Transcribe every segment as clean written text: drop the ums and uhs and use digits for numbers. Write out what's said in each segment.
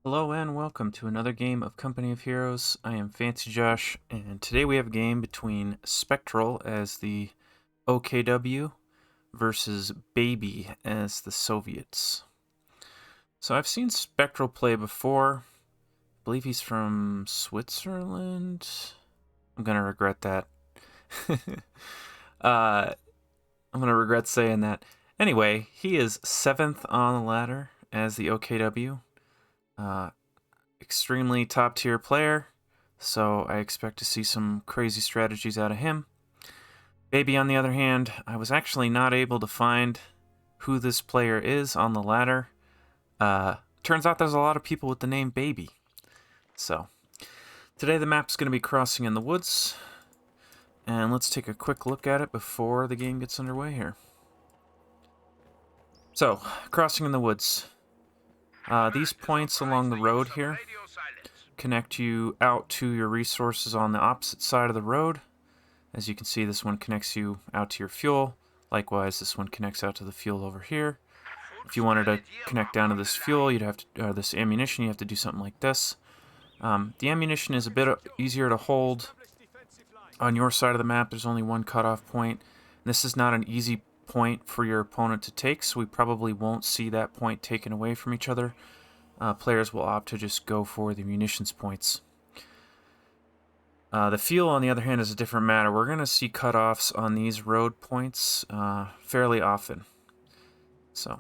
Hello and welcome to another game of Company of Heroes. I am Fancy Josh, and today we have a game between Spectral as the OKW versus Baby as the Soviets. So I've seen Spectral play before. I believe he's from Switzerland. I'm gonna regret that. I'm gonna regret saying that. Anyway, he is 7th on the ladder as the OKW. Extremely top tier player, so I expect to see some crazy strategies out of him. Baby, on the other hand, I was actually not able to find who this player is on the ladder. Turns out there's a lot of people with the name Baby. So, today the map's going to be Crossing in the Woods, and let's take a quick look at it before the game gets underway here. So, Crossing in the Woods. These points along the road here connect you out to your resources on the opposite side of the road. As you can see, this one connects you out to your fuel. Likewise, this one connects out to the fuel over here. If you wanted to connect down to this fuel, you'd have to, this ammunition, you have to do something like this. The ammunition is a bit easier to hold on your side of the map. There's only one cutoff point. This is not an easy point for your opponent to take, so we probably won't see that point taken away from each other. Players will opt to just go for the munitions points. The fuel, on the other hand, is a different matter. We're going to see cutoffs on these road points fairly often. So,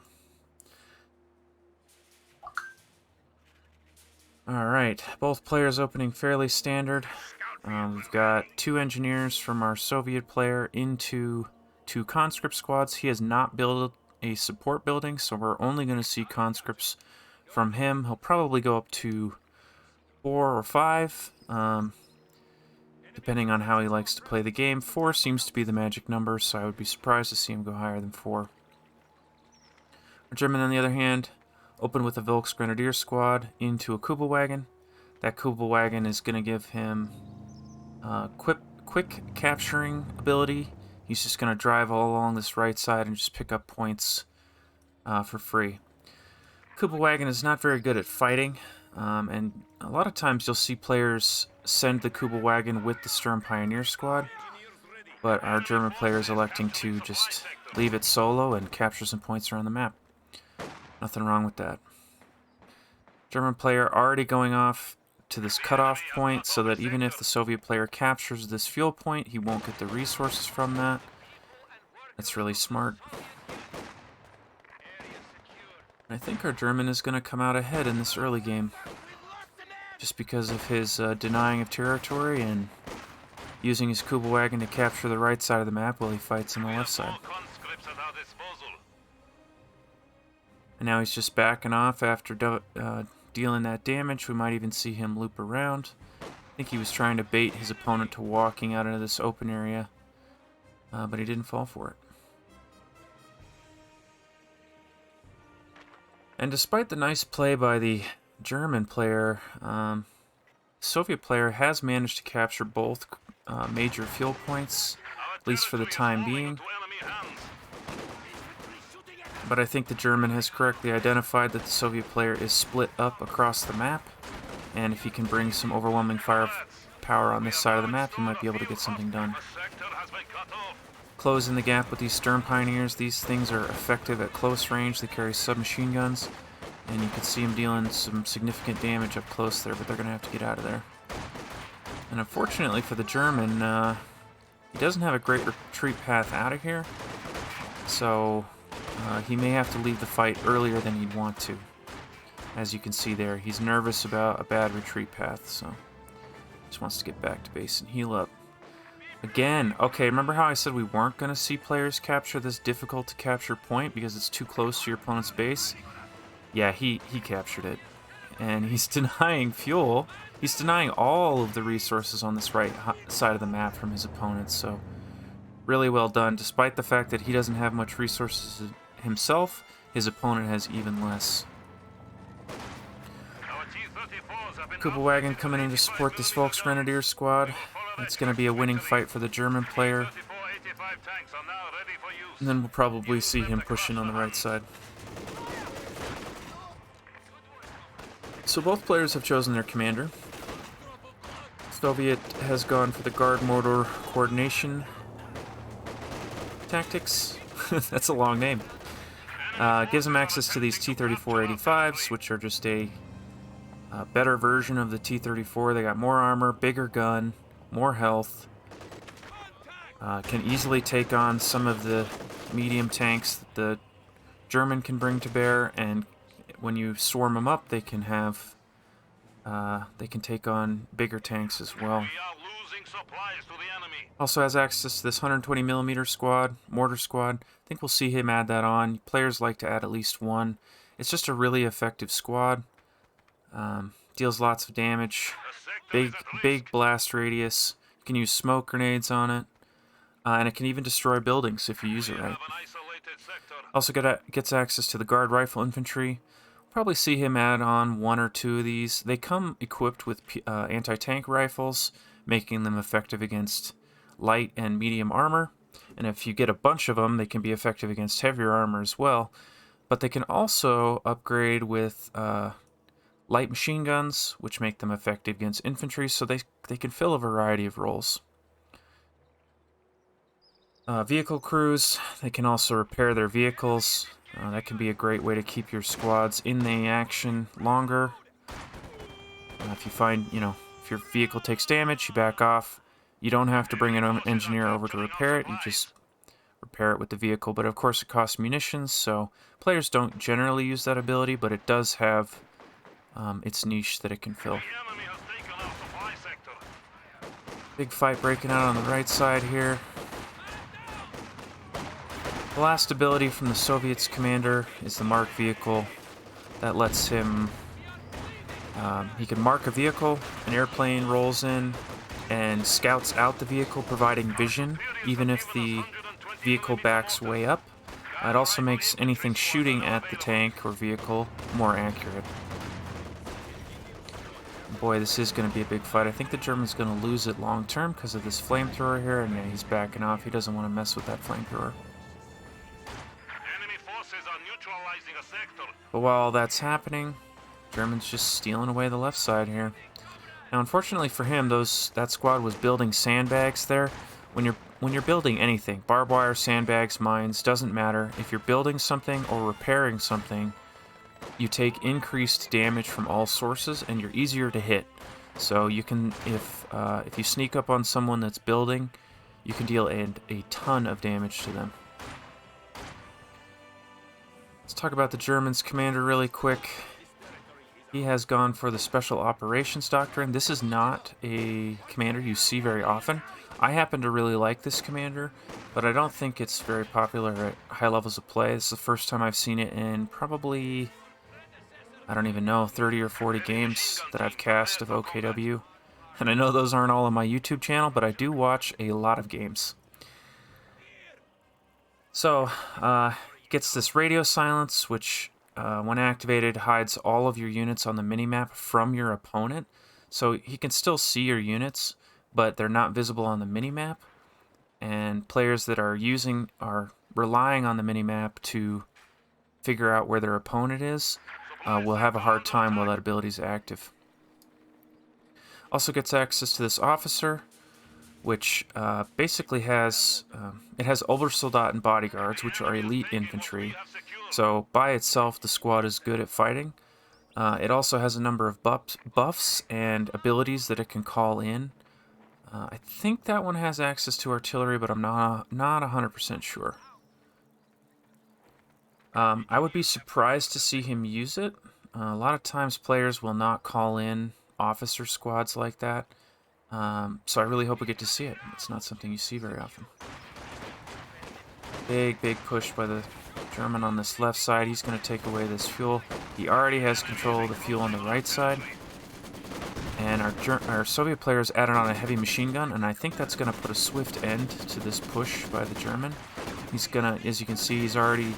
alright, both players opening fairly standard. We've got 2 engineers from our Soviet player into 2 conscript squads. He has not built a support building, so we're only going to see conscripts from him. He'll probably go up to 4 or 5, depending on how he likes to play the game. 4 seems to be the magic number, so I would be surprised to see him go higher than 4. Our German, on the other hand, opened with a Volksgrenadier squad into a Kubelwagen. That Kubelwagen is going to give him quick capturing ability. He's just going to drive all along this right side and just pick up points for free. Kubelwagen is not very good at fighting, and a lot of times you'll see players send the Kubelwagen with the Sturm Pioneer squad, but our German player is electing to just leave it solo and capture some points around the map. Nothing wrong with that. German player already going off to this cutoff point so that even if the Soviet player captures this fuel point, he won't get the resources from that. That's really smart. I think our German is going to come out ahead in this early game, just because of his denying of territory and using his Kubelwagen to capture the right side of the map while he fights on the left side. And now he's just backing off after dealing that damage. We might even see him loop around. I think he was trying to bait his opponent to walking out into this open area, but he didn't fall for it. And despite the nice play by the German player, the Soviet player has managed to capture both major fuel points, at least for the time being. But I think the German has correctly identified that the Soviet player is split up across the map, and if he can bring some overwhelming firepower on this side of the map, he might be able to get something done. Closing the gap with these Sturm Pioneers. These things are effective at close range. They carry submachine guns, and you can see them dealing some significant damage up close there, but they're going to have to get out of there. And unfortunately for the German, he doesn't have a great retreat path out of here, so he may have to leave the fight earlier than he'd want to. As you can see there, he's nervous about a bad retreat path, so just wants to get back to base and heal up. Again, okay, remember how I said we weren't going to see players capture this difficult to capture point because it's too close to your opponent's base? Yeah, he captured it. And he's denying fuel. He's denying all of the resources on this right side of the map from his opponent, so really well done. Despite the fact that he doesn't have much resources himself, his opponent has even less. Kubelwagen coming in to support this Volksgrenadier squad. It's going to be a winning fight for the German player. And then we'll probably see him pushing on the right side. So both players have chosen their commander. Soviet has gone for the guard mortar coordination tactics. That's a long name. Gives them access to these T-34-85s, which are just a better version of the T-34. They got more armor, bigger gun, more health. Can easily take on some of the medium tanks that the German can bring to bear, and when you swarm them up, they can have they can take on bigger tanks as well. Also has access to this 120mm squad, mortar squad. I think we'll see him add that on. Players like to add at least one. It's just a really effective squad. Deals lots of damage. Big blast radius. You can use smoke grenades on it. And it can even destroy buildings if you use it right. Also gets access to the guard rifle infantry. Probably see him add on one or two of these. They come equipped with anti-tank rifles, making them effective against light and medium armor. And if you get a bunch of them, they can be effective against heavier armor as well. But they can also upgrade with light machine guns, which make them effective against infantry, so they can fill a variety of roles. Vehicle crews, they can also repair their vehicles. That can be a great way to keep your squads in the action longer. If you find, if your vehicle takes damage, you back off. You don't have to bring an engineer over to repair it. You just repair it with the vehicle. But of course, it costs munitions, so players don't generally use that ability, but it does have its niche that it can fill. Big fight breaking out on the right side here. The last ability from the Soviets' commander is the mark vehicle. That lets him, he can mark a vehicle, an airplane rolls in and scouts out the vehicle, providing vision, even if the vehicle backs way up. It also makes anything shooting at the tank or vehicle more accurate. Boy, this is going to be a big fight. I think the German's going to lose it long term because of this flamethrower here, and yeah, he's backing off. He doesn't want to mess with that flamethrower. But while that's happening, German's just stealing away the left side here. Now, unfortunately for him, that squad was building sandbags there. When you're building anything, barbed wire, sandbags, mines, doesn't matter. If you're building something or repairing something, you take increased damage from all sources, and you're easier to hit. So you can, if you sneak up on someone that's building, you can deal a ton of damage to them. Let's talk about the Germans' commander really quick. He has gone for the Special Operations Doctrine. This is not a commander you see very often. I happen to really like this commander, but I don't think it's very popular at high levels of play. This is the first time I've seen it in probably, I don't even know, 30 or 40 games that I've cast of OKW. And I know those aren't all on my YouTube channel, but I do watch a lot of games. So, gets this radio silence, which when activated hides all of your units on the minimap from your opponent. So he can still see your units, but they're not visible on the minimap. And players that are relying on the minimap to figure out where their opponent is will have a hard time while that ability is active. Also gets access to this officer, which basically has it has Obersoldat and bodyguards, which are elite infantry. So by itself, the squad is good at fighting. It also has a number of buffs and abilities that it can call in. I think that one has access to artillery, but I'm not 100% sure. I would be surprised to see him use it. A lot of times players will not call in officer squads like that. So I really hope we get to see it. It's not something you see very often. Big push by the German on this left side. He's going to take away this fuel. He already has control of the fuel on the right side. And our Soviet players added on a heavy machine gun, and I think that's going to put a swift end to this push by the German. He's going to, as you can see, he's already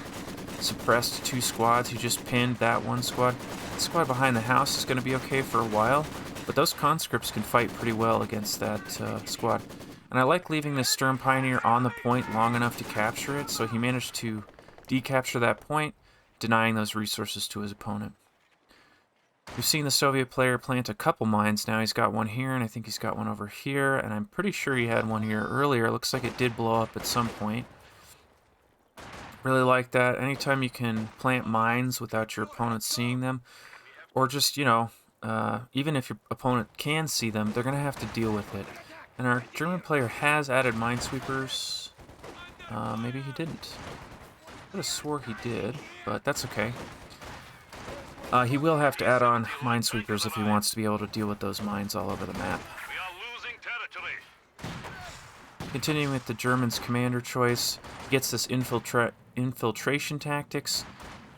suppressed 2 squads. He just pinned that one squad. The squad behind the house is going to be okay for a while, but those conscripts can fight pretty well against that squad. And I like leaving this Sturm Pioneer on the point long enough to capture it, so he managed to decapture that point, denying those resources to his opponent. We've seen the Soviet player plant a couple mines now. He's got one here, and I think he's got one over here, and I'm pretty sure he had one here earlier. Looks like it did blow up at some point. Really like that. Anytime you can plant mines without your opponent seeing them, or just, you know, even if your opponent can see them, they're going to have to deal with it. And our German player has added minesweepers. Maybe he didn't. I could have swore he did, but that's okay. He will have to add on minesweepers if he wants to be able to deal with those mines all over the map. Continuing with the Germans' commander choice, he gets this infiltration tactics,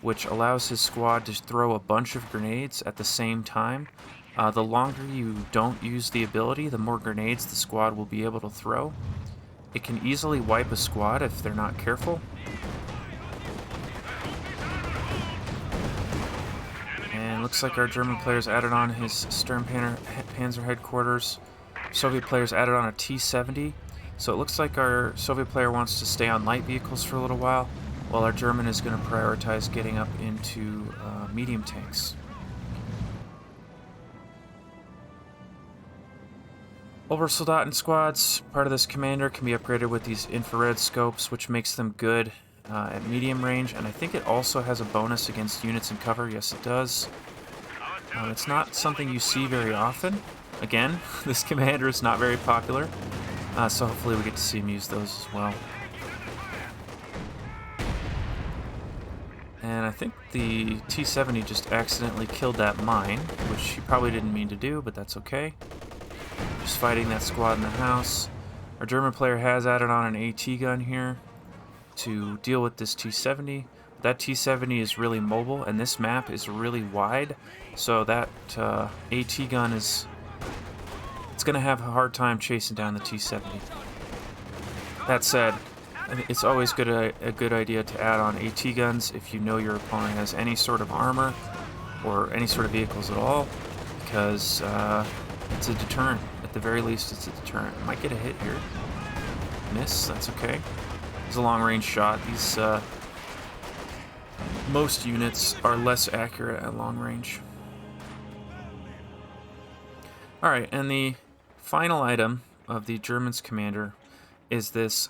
which allows his squad to throw a bunch of grenades at the same time. The longer you don't use the ability, the more grenades the squad will be able to throw. It can easily wipe a squad if they're not careful. And looks like our German players added on his Sturmpanzer headquarters. Soviet players added on a T-70. So it looks like our Soviet player wants to stay on light vehicles for a little while our German is going to prioritize getting up into medium tanks. Obersoldaten squads, part of this commander, can be upgraded with these infrared scopes, which makes them good at medium range, and I think it also has a bonus against units in cover. Yes, it does. It's not something you see very often. Again, this commander is not very popular, so hopefully we get to see him use those as well. And I think the T-70 just accidentally killed that mine, which he probably didn't mean to do, but that's okay. Just fighting that squad in the house. Our German player has added on an AT gun here to deal with this T-70. That T-70 is really mobile, and this map is really wide, so that AT gun it's going to have a hard time chasing down the T-70. That said, it's always a good idea to add on AT guns if you know your opponent has any sort of armor or any sort of vehicles at all, because it's a deterrent. At the very least, it's a deterrent. Might get a hit here. Miss, that's okay. It's a long-range shot. These most units are less accurate at long range. Alright, and the final item of the Germans' commander is this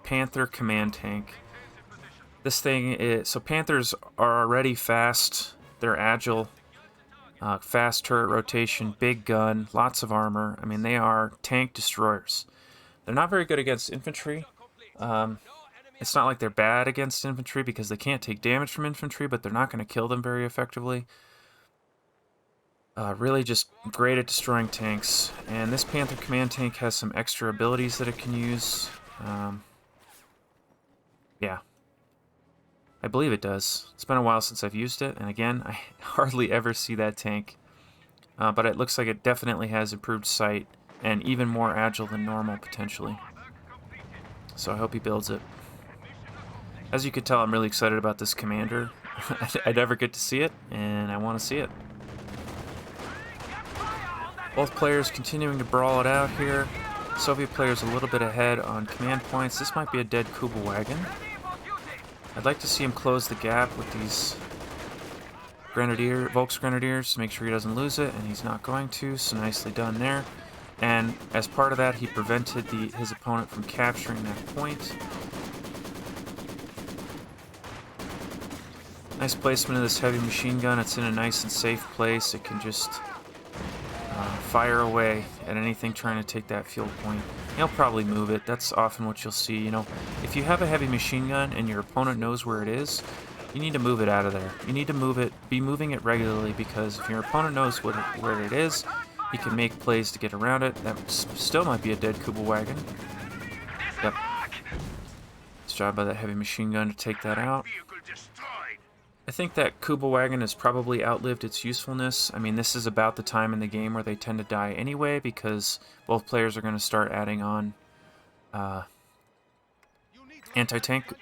Panther command tank. This thing is... So Panthers are already fast. They're agile. Fast turret rotation, big gun, lots of armor. I mean, they are tank destroyers. They're not very good against infantry. It's not like they're bad against infantry because they can't take damage from infantry, but they're not going to kill them very effectively. Really just great at destroying tanks. And this Panther command tank has some extra abilities that it can use. Yeah. I believe it does. It's been a while since I've used it, and again, I hardly ever see that tank. But it looks like it definitely has improved sight, and even more agile than normal, potentially. So I hope he builds it. As you can tell, I'm really excited about this commander. I never get to see it, and I want to see it. Both players continuing to brawl it out here. Soviet players a little bit ahead on command points. This might be a dead Kubelwagen. I'd like to see him close the gap with these Volksgrenadiers to make sure he doesn't lose it, and he's not going to, so nicely done there. And as part of that, he prevented his opponent from capturing that point. Nice placement of this heavy machine gun. It's in a nice and safe place. It can just fire away at anything trying to take that fuel point. He'll probably move it. That's often what you'll see. You know, if you have a heavy machine gun and your opponent knows where it is, you need to move it out of there. You need to move it, be moving it regularly, because if your opponent knows where it is, he can make plays to get around it. That still might be a dead Kubelwagen. Yep. Nice job by that heavy machine gun to take that out. I think that Kubelwagen has probably outlived its usefulness. I mean, this is about the time in the game where they tend to die anyway, because both players are going to start adding on anti-tank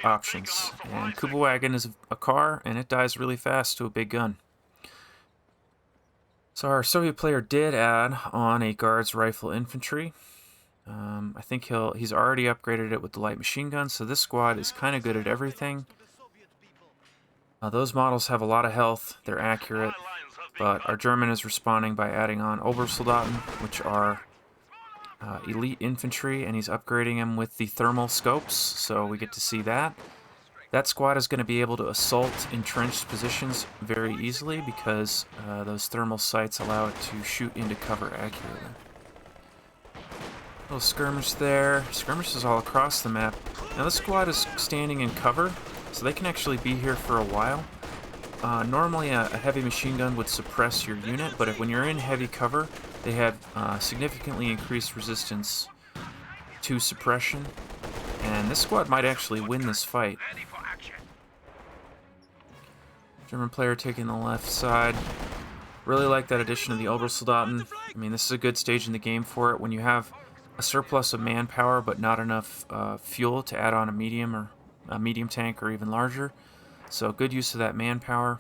options. And Kubelwagen is a car, and it dies really fast to a big gun. So our Soviet player did add on a guard's rifle infantry. I think he's already upgraded it with the light machine gun, so this squad is kind of good at everything. Those models have a lot of health, they're accurate, but our German is responding by adding on Obersoldaten, which are elite infantry, and he's upgrading them with the thermal scopes, so we get to see that. That squad is going to be able to assault entrenched positions very easily because those thermal sights allow it to shoot into cover accurately. Little skirmish there. Skirmishes all across the map. Now this squad is standing in cover, so they can actually be here for a while. Normally a heavy machine gun would suppress your unit, but when you're in heavy cover, they have significantly increased resistance to suppression, and this squad might actually win this fight. German player taking the left side. Really like that addition of the Obersoldaten. I mean, this is a good stage in the game for it when you have a surplus of manpower but not enough fuel to add on a medium tank or even larger. So good use of that manpower.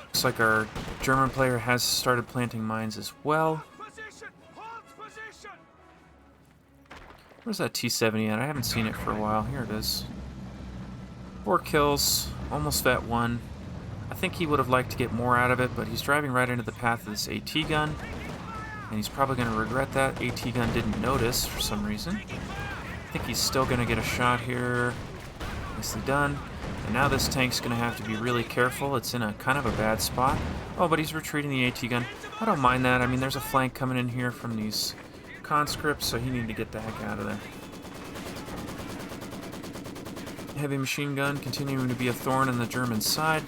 Looks like our German player has started planting mines as well. Where's that T-70 at? I haven't seen it for a while. Here it is. 4 kills, almost vet 1. I think he would have liked to get more out of it, but he's driving right into the path of this AT gun, and he's probably going to regret that. AT gun didn't notice for some reason. I think he's still going to get a shot here. Nicely done. And now this tank's going to have to be really careful. It's in a kind of a bad spot. Oh, but he's retreating the AT gun. I don't mind that. I mean, there's a flank coming in here from these conscripts, so he needed to get the heck out of there. Heavy machine gun continuing to be a thorn in the German side.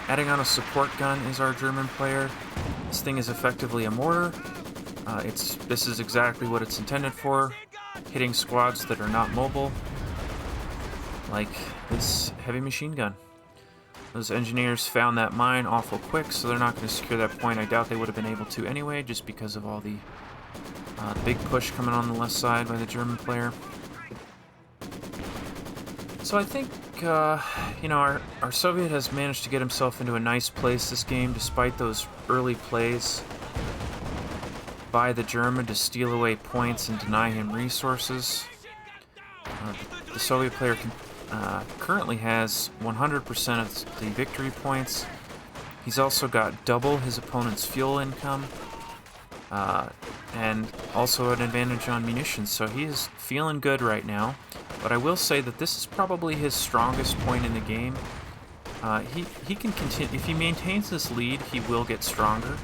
Adding on a support gun is our German player. This thing is effectively a mortar. This is exactly what it's intended for, hitting squads that are not mobile, like this heavy machine gun. Those engineers found that mine awful quick, so they're not going to secure that point. I doubt they would have been able to anyway, just because of all the big push coming on the left side by the German player. So I think, you know, our Soviet has managed to get himself into a nice place this game, despite those early plays by the German to steal away points and deny him resources. The Soviet player currently has 100% of the victory points. He's also got double his opponent's fuel income, and also an advantage on munitions, so he is feeling good right now. But I will say that this is probably his strongest point in the game. He can continue, if he maintains this lead, he will get stronger.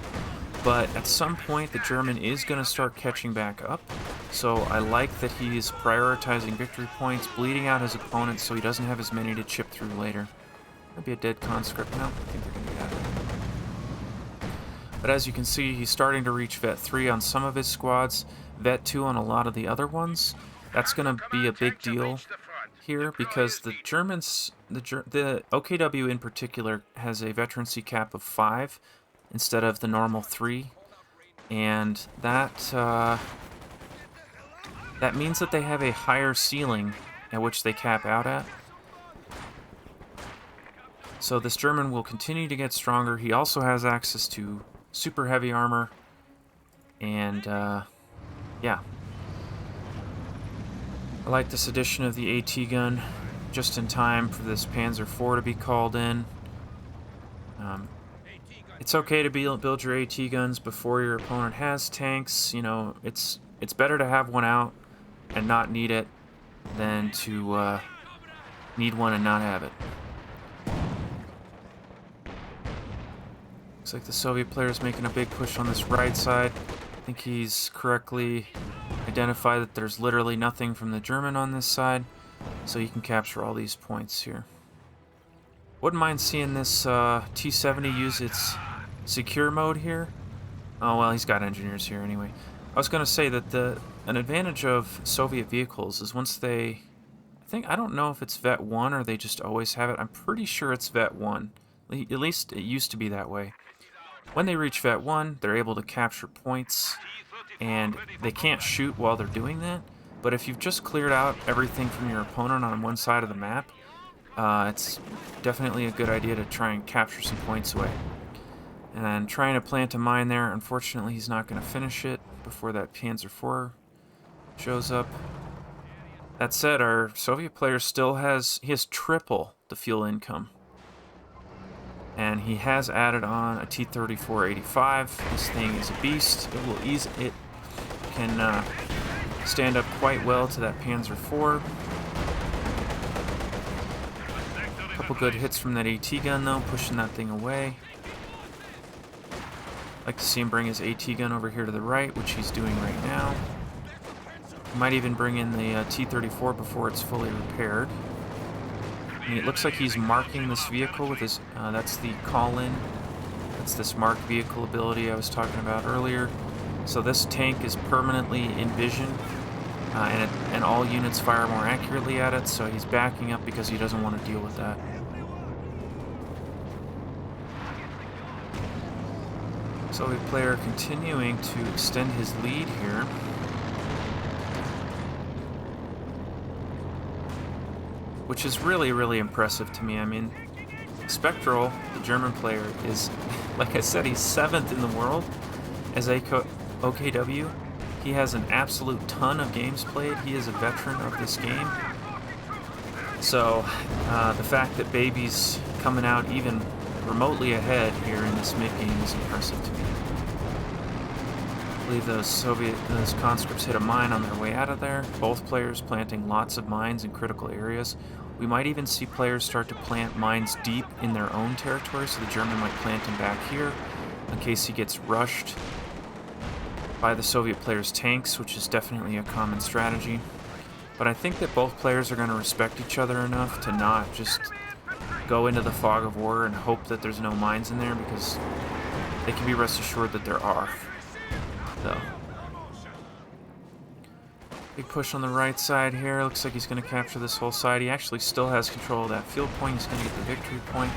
But at some point, the German is going to start catching back up. So I like that he is prioritizing victory points, bleeding out his opponents so he doesn't have as many to chip through later. Might be a dead conscript. No, I think they're going to get out of it. But as you can see, he's starting to reach vet 3 on some of his squads, vet 2 on a lot of the other ones. That's going to be a big deal here because the Germans, the OKW in particular, has a veterancy cap of 5 instead of the normal 3, and that means that they have a higher ceiling at which they cap out at. So this German will continue to get stronger. He also has access to super heavy armor, and yeah. I like this addition of the AT gun just in time for this Panzer IV to be called in. It's okay to build your AT guns before your opponent has tanks. You know, it's better to have one out and not need it than to need one and not have it. Looks like the Soviet player is making a big push on this right side. I think he's correctly identified that there's literally nothing from the German on this side, so you can capture all these points here. Wouldn't mind seeing this T-70 use its secure mode here. Oh, well, he's got engineers here anyway. I was going to say that an advantage of Soviet vehicles is once they... I don't know if it's vet 1 or they just always have it. I'm pretty sure it's vet 1. At least it used to be that way. When they reach vet 1, they're able to capture points, and they can't shoot while they're doing that. But if you've just cleared out everything from your opponent on one side of the map, it's definitely a good idea to try and capture some points away. And trying to plant a mine there, unfortunately he's not going to finish it before that Panzer IV shows up. That said, our Soviet player still has triple the fuel income. And he has added on a T-34-85. This thing is a beast. It can stand up quite well to that Panzer IV. A couple good hits from that AT gun, though, pushing that thing away. Like to see him bring his AT gun over here to the right, which he's doing right now. He might even bring in the T-34 before it's fully repaired. And it looks like he's marking this vehicle with his, that's the call-in. That's this mark vehicle ability I was talking about earlier. So this tank is permanently in vision, and all units fire more accurately at it, so he's backing up because he doesn't want to deal with that. Soviet player continuing to extend his lead here. Which is really, really impressive to me. I mean, Spectral, the German player, is, like I said, he's 7th in the world as OKW. He has an absolute ton of games played. He is a veteran of this game. So, the fact that Baby's coming out even remotely ahead here in this mid-game is impressive to me. I believe those conscripts hit a mine on their way out of there. Both players planting lots of mines in critical areas. We might even see players start to plant mines deep in their own territory, so the German might plant him back here in case he gets rushed by the Soviet player's tanks, which is definitely a common strategy. But I think that both players are going to respect each other enough to not just go into the fog of war and hope that there's no mines in there, because they can be rest assured that there are. So, big push on the right side here. Looks like he's going to capture this whole side. He actually still has control of that field point. He's going to get the victory point.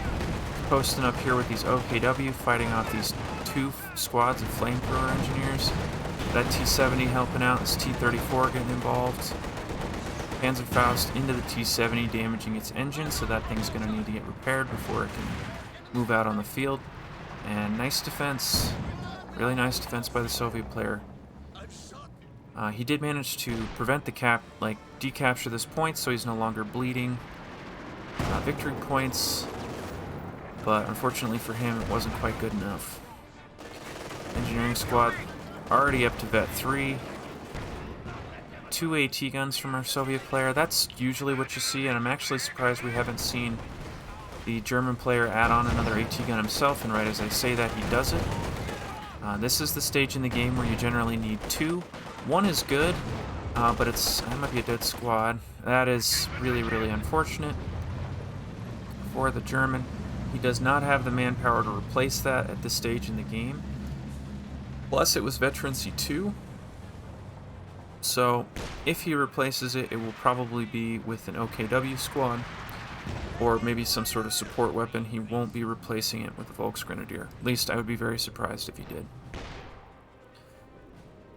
Posting up here with these OKW, fighting off these 2 squads of flamethrower engineers. That T-70 helping out. This T-34 getting involved. Panzerfaust into the T-70, damaging its engine, so that thing's going to need to get repaired before it can move out on the field. And nice defense. Really nice defense by the Soviet player. He did manage to prevent the decapture this point, so he's no longer bleeding. Victory points, but unfortunately for him, it wasn't quite good enough. Engineering squad already up to Vet 3. 2 AT guns from our Soviet player. That's usually what you see, and I'm actually surprised we haven't seen the German player add on another AT gun himself, and right as I say that, he does it. This is the stage in the game where you generally need 2. 1 is good, but that might be a dead squad. That is really, really unfortunate for the German. He does not have the manpower to replace that at this stage in the game. Plus, it was Veterancy 2. So, if he replaces it, it will probably be with an OKW squad, or maybe some sort of support weapon. He won't be replacing it with a Volksgrenadier. At least I would be very surprised if he did.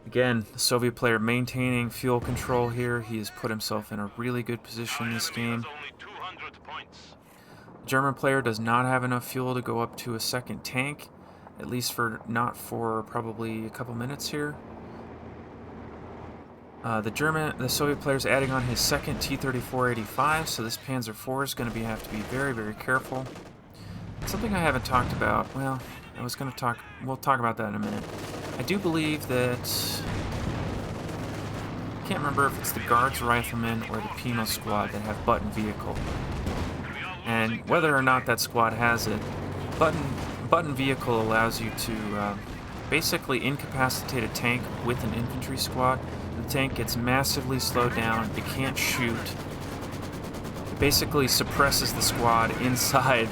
Again, the Soviet player maintaining fuel control here. He has put himself in a really good position in this game. The German player does not have enough fuel to go up to a second tank, at least not for probably a couple minutes here. The Soviet player is adding on his second T-34-85, so this Panzer IV is going to have to be very, very careful. Something I haven't talked about, well, we'll talk about that in a minute. I do believe that, I can't remember if it's the Guards Riflemen or the Penal Squad that have button vehicle. And whether or not that squad has it, button vehicle allows you to basically incapacitate a tank with an infantry squad. The tank gets massively slowed down, it can't shoot. It basically suppresses the squad inside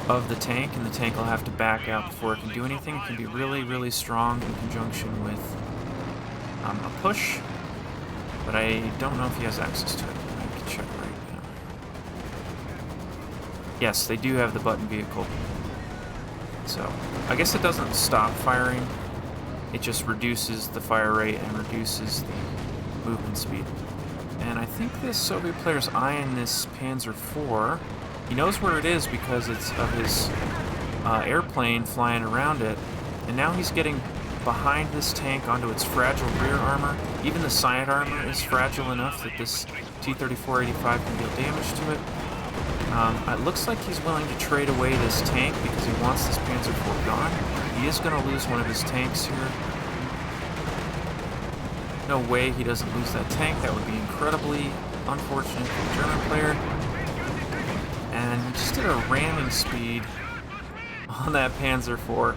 of the tank, and the tank will have to back out before it can do anything. It can be really, really strong in conjunction with a push, but I don't know if he has access to it. I can check right now. Yes, they do have the button vehicle. So, I guess it doesn't stop firing. It just reduces the fire rate and reduces the movement speed. And I think this Soviet player's eyeing this Panzer IV. He knows where it is because it's of his airplane flying around it. And now he's getting behind this tank onto its fragile rear armor. Even the side armor is fragile enough that this T-34-85 can deal damage to it. It looks like he's willing to trade away this tank because he wants this Panzer IV gone. He is going to lose one of his tanks here. No way he doesn't lose that tank. That would be incredibly unfortunate for the German player. And he just did a ramming speed on that Panzer IV.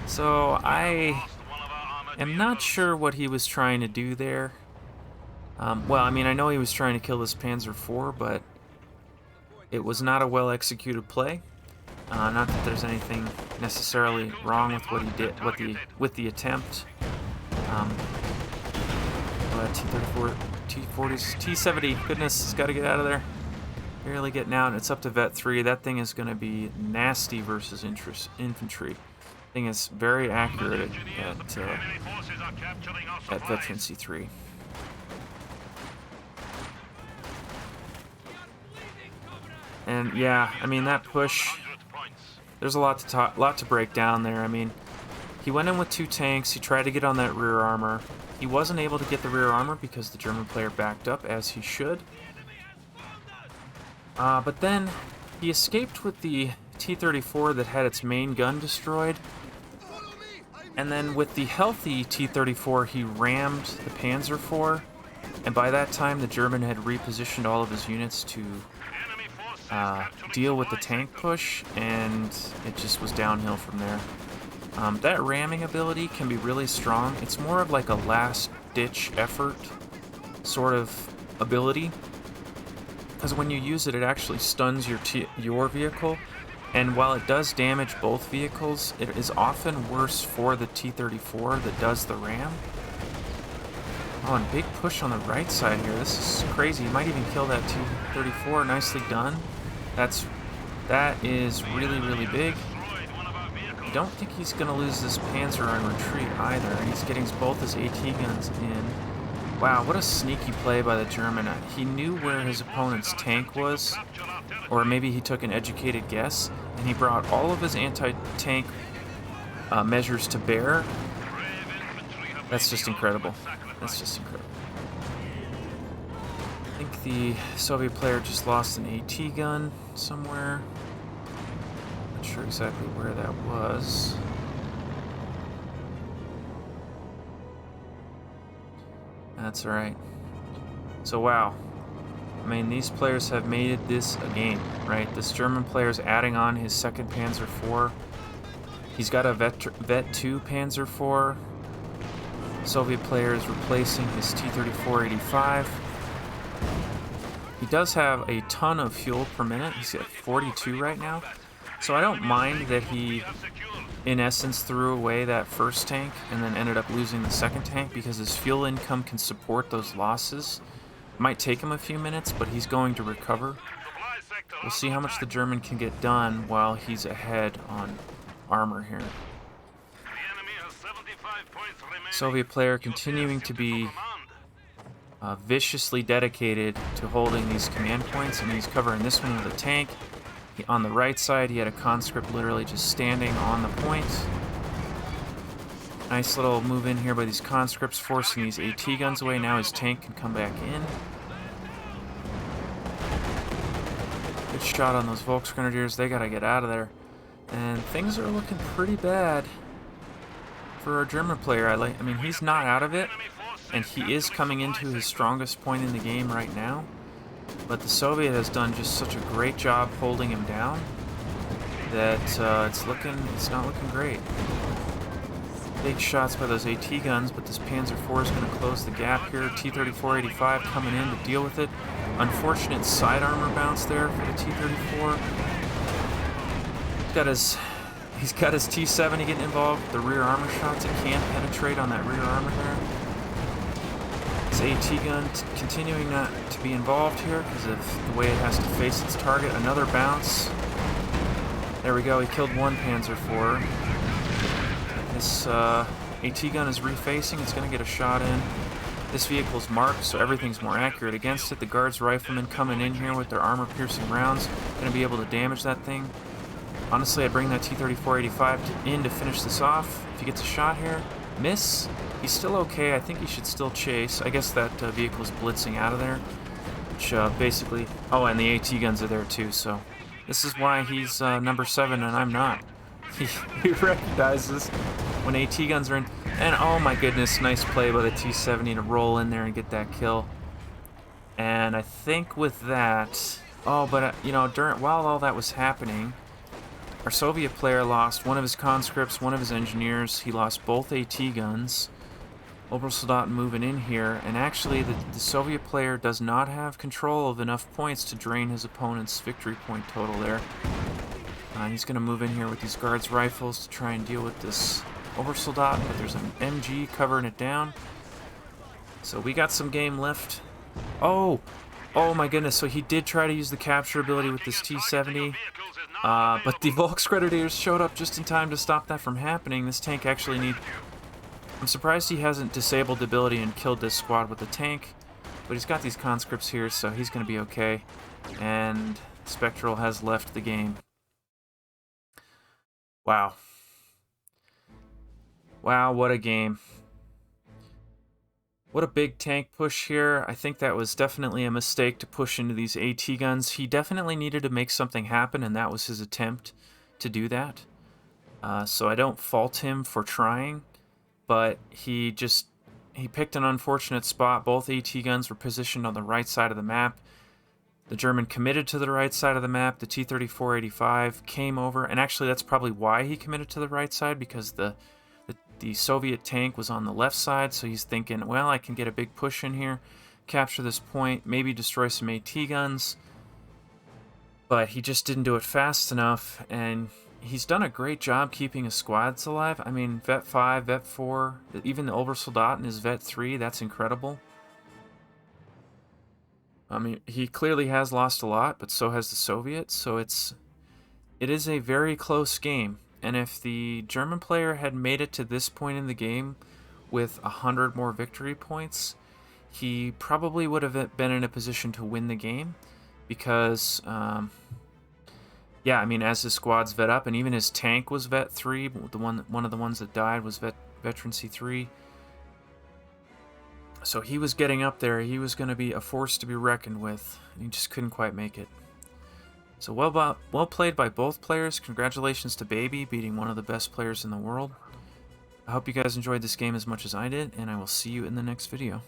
So I am not sure what he was trying to do there. Well, I mean, I know he was trying to kill this Panzer IV, but it was not a well-executed play. Not that there's anything necessarily wrong with what he did, with the attempt. But T-34, T-40s, T-70, goodness, it's got to get out of there. Barely getting out, and it's up to Vet 3. That thing is going to be nasty versus infantry. Thing is very accurate at Veteran C3. And yeah, I mean, that push, there's a lot to break down there. I mean, he went in with 2 tanks. He tried to get on that rear armor. He wasn't able to get the rear armor because the German player backed up, as he should. But then he escaped with the T-34 that had its main gun destroyed. And then with the healthy T-34, he rammed the Panzer IV. And by that time, the German had repositioned all of his units to deal with the tank push, and it just was downhill from there. That ramming ability can be really strong. It's more of like a last-ditch effort sort of ability, because when you use it, it actually stuns your vehicle, and while it does damage both vehicles, it is often worse for the T-34 that does the ram. Oh, and big push on the right side here. This is crazy. You might even kill that T-34. Nicely done. That is really, really big. I don't think he's going to lose this Panzer on retreat either, and he's getting both his AT guns in. Wow, what a sneaky play by the German. He knew where his opponent's tank was, or maybe he took an educated guess, and he brought all of his anti-tank measures to bear. That's just incredible. That's just incredible. I think the Soviet player just lost an AT gun somewhere. Not sure exactly where that was. That's alright. So wow. I mean, these players have made this a game, right? This German player is adding on his second Panzer IV. He's got a Vet 2 Panzer IV. Soviet player is replacing his T-34-85. He does have a ton of fuel per minute. He's at 42 right now. So I don't mind that he, in essence, threw away that first tank and then ended up losing the second tank, because his fuel income can support those losses. It might take him a few minutes, but he's going to recover. We'll see how much the German can get done while he's ahead on armor here. Soviet player continuing to be viciously dedicated to holding these command points, and he's covering this one with a tank. On the right side, he had a conscript literally just standing on the point. Nice little move in here by these conscripts, forcing these AT guns away. Now his tank can come back in. Good shot on those Volksgrenadiers. They gotta get out of there. And things are looking pretty bad for our German player. I mean, he's not out of it, and he is coming into his strongest point in the game right now. But the Soviet has done just such a great job holding him down that it's not looking great. Big shots by those AT guns, but this Panzer IV is going to close the gap here. T-34-85 coming in to deal with it. Unfortunate side armor bounce there for the T-34. He's got his T-70 getting involved with the rear armor shots. It can't penetrate on that rear armor there. His AT gun continuing not to be involved here because of the way it has to face its target. Another bounce. There we go. He killed one Panzer IV. This AT gun is refacing. It's going to get a shot in. This vehicle's marked, so everything's more accurate against it. The Guards riflemen coming in here with their armor-piercing rounds. Going to be able to damage that thing. Honestly, I'd bring that T-34-85 in to finish this off if he gets a shot here. Miss. He's still okay. I think he should still chase. I guess that vehicle's blitzing out of there. Which basically... Oh, and the AT guns are there too, so... This is why he's number 7 and I'm not. He recognizes when AT guns are in... And oh my goodness, nice play by the T-70 to roll in there and get that kill. And I think with that... Oh, but you know, while all that was happening... Our Soviet player lost one of his conscripts, one of his engineers. He lost both AT guns. Obersoldat moving in here, and actually the Soviet player does not have control of enough points to drain his opponent's victory point total there. He's going to move in here with these guards' rifles to try and deal with this Obersoldat, but there's an MG covering it down. So we got some game left. Oh! Oh my goodness, so he did try to use the capture ability with this T-70. But the Volksgrenadiers showed up just in time to stop that from happening. This tank actually I'm surprised he hasn't disabled the ability and killed this squad with the tank. But he's got these conscripts here, so he's going to be okay. And Spectral has left the game. Wow. Wow, what a game. What a big tank push here. I think that was definitely a mistake to push into these AT guns. He definitely needed to make something happen, and that was his attempt to do that. So I don't fault him for trying, but he picked an unfortunate spot. Both AT guns were positioned on the right side of the map. The German committed to the right side of the map. The T-34-85 came over, and actually that's probably why he committed to the right side, because the Soviet tank was on the left side, so he's thinking, well, I can get a big push in here, capture this point, maybe destroy some AT guns. But he just didn't do it fast enough, and he's done a great job keeping his squads alive. I mean, Vet 5, Vet 4, even the Obersoldat in his Vet 3, that's incredible. I mean, he clearly has lost a lot, but so has the Soviets, so it is a very close game. And if the German player had made it to this point in the game with 100 more victory points, he probably would have been in a position to win the game because, yeah, I mean, as his squads vet up, and even his tank was Vet 3, one of the ones that died was Veteran C3. So he was getting up there. He was going to be a force to be reckoned with. He just couldn't quite make it. So well played by both players. Congratulations to Baby, beating one of the best players in the world. I hope you guys enjoyed this game as much as I did, and I will see you in the next video.